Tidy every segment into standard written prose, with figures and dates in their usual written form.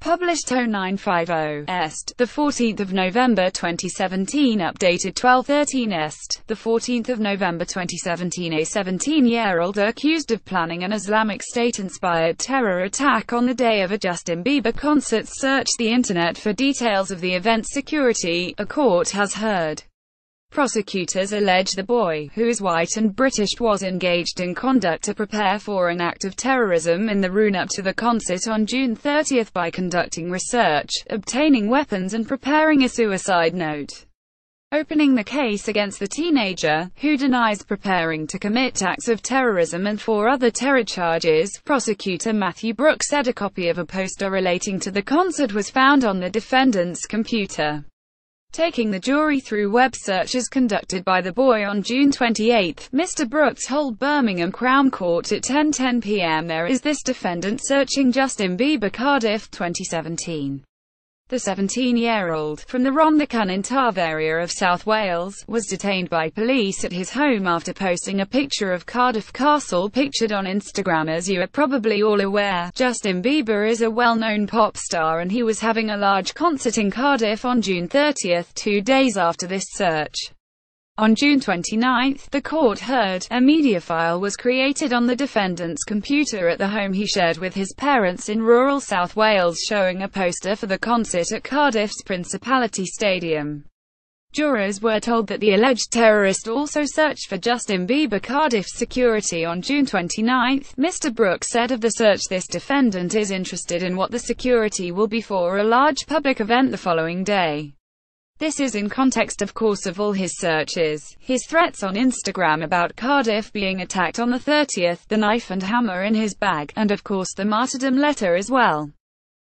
Published 0950 Est, 14 November 2017. Updated 12/13 Est, 14 November 2017. A 17-year-old accused of planning an Islamic State-inspired terror attack on the day of a Justin Bieber concert searched the internet for details of the event's security, a court has heard. Prosecutors allege the boy, who is white and British, was engaged in conduct to prepare for an act of terrorism in the run-up to the concert on June 30 by conducting research, obtaining weapons and preparing a suicide note. Opening the case against the teenager, who denies preparing to commit acts of terrorism and 4 other terror charges, prosecutor Matthew Brooks said a copy of a poster relating to the concert was found on the defendant's computer. Taking the jury through web searches conducted by the boy on June 28, Mr. Brooks told Birmingham Crown Court at 10:10 p.m. there is this defendant searching Justin Bieber Cardiff 2017. The 17-year-old, from the Rhondda and Taf area of South Wales, was detained by police at his home after posting a picture of Cardiff Castle pictured on Instagram. As you are probably all aware, Justin Bieber is a well-known pop star and he was having a large concert in Cardiff on June 30, 2 days after this search. On June 29, the court heard, a media file was created on the defendant's computer at the home he shared with his parents in rural South Wales showing a poster for the concert at Cardiff's Principality Stadium. Jurors were told that the alleged terrorist also searched for Justin Bieber Cardiff's security on June 29. Mr. Brooks said of the search, this defendant is interested in what the security will be for a large public event the following day. This is in context of course of all his searches, his threats on Instagram about Cardiff being attacked on the 30th, the knife and hammer in his bag, and of course the martyrdom letter as well.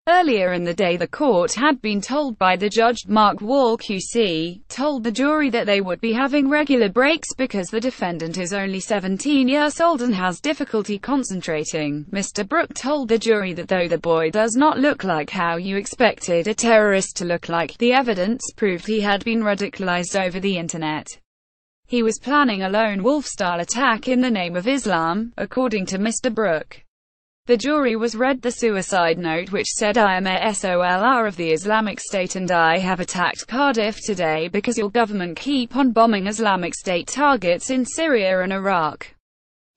Earlier in the day the court had been told by the judge, Mark Wall QC, told the jury that they would be having regular breaks because the defendant is only 17 years old and has difficulty concentrating. Mr. Brooks told the jury that though the boy does not look like how you expected a terrorist to look like, the evidence proved he had been radicalized over the internet. He was planning a lone wolf-style attack in the name of Islam, according to Mr. Brooks. The jury was read the suicide note which said, I am a soldier of the Islamic State and I have attacked Cardiff today because your government keep on bombing Islamic State targets in Syria and Iraq.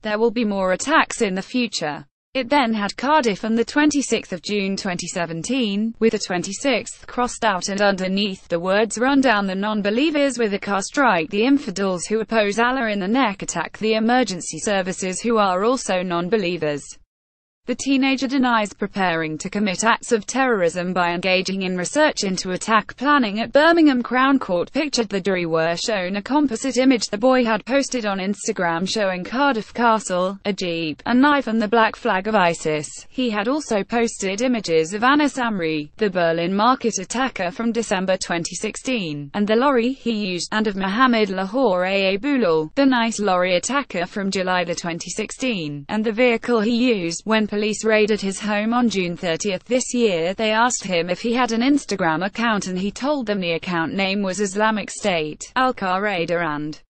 There will be more attacks in the future. It then had Cardiff on the 26th of June 2017, with the 26th crossed out and underneath the words run down the non-believers with a car, strike the infidels who oppose Allah in the neck, attack the emergency services who are also non-believers. The teenager denies preparing to commit acts of terrorism by engaging in research into attack planning at Birmingham Crown Court. Pictured, the jury were shown a composite image the boy had posted on Instagram showing Cardiff Castle, a jeep, a knife and the black flag of ISIS. He had also posted images of Anas Amri, the Berlin market attacker from December 2016, and the lorry he used, and of Mohammed Lahore Bulal, the nice lorry attacker from July 2016, and the vehicle he used. When police raided his home on June 30 this year, they asked him if he had an Instagram account and he told them the account name was Islamic State, Al-Qaeda and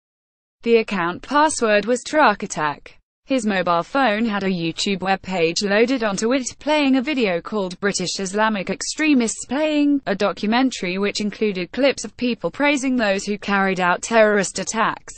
the account password was Truck Attack. His mobile phone had a YouTube webpage loaded onto it, playing a video called British Islamic Extremists Playing, a documentary which included clips of people praising those who carried out terrorist attacks.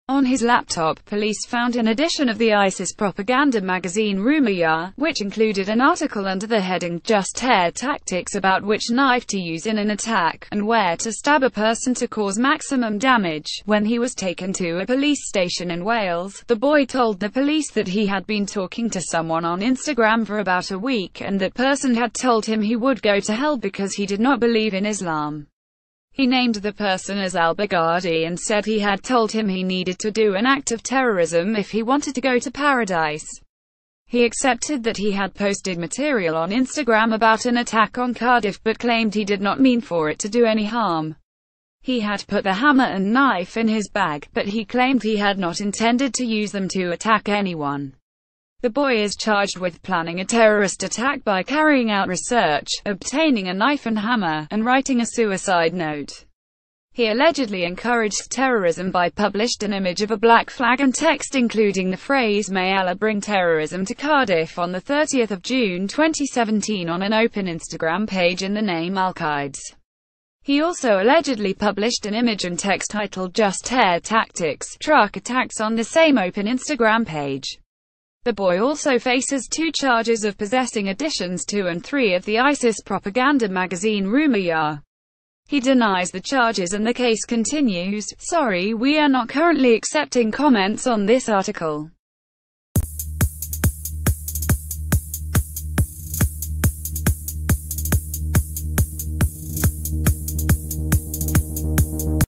On his laptop, police found an edition of the ISIS propaganda magazine Rumayah, which included an article under the heading, Just Hair Tactics, about which knife to use in an attack, and where to stab a person to cause maximum damage. When he was taken to a police station in Wales, the boy told the police that he had been talking to someone on Instagram for about a week, and that person had told him he would go to hell because he did not believe in Islam. He named the person as al-Baghdadi and said he had told him he needed to do an act of terrorism if he wanted to go to paradise. He accepted that he had posted material on Instagram about an attack on Cardiff but claimed he did not mean for it to do any harm. He had put the hammer and knife in his bag, but he claimed he had not intended to use them to attack anyone. The boy is charged with planning a terrorist attack by carrying out research, obtaining a knife and hammer, and writing a suicide note. He allegedly encouraged terrorism by published an image of a black flag and text including the phrase "May Allah bring terrorism to Cardiff" on the 30th of June 2017 on an open Instagram page in the name Al-Qaeda. He also allegedly published an image and text titled "Just Terror Tactics" truck attacks on the same open Instagram page. The boy also faces 2 charges of possessing editions 2 and 3 of the ISIS propaganda magazine Rumiyah. He denies the charges and the case continues. Sorry, we are not currently accepting comments on this article.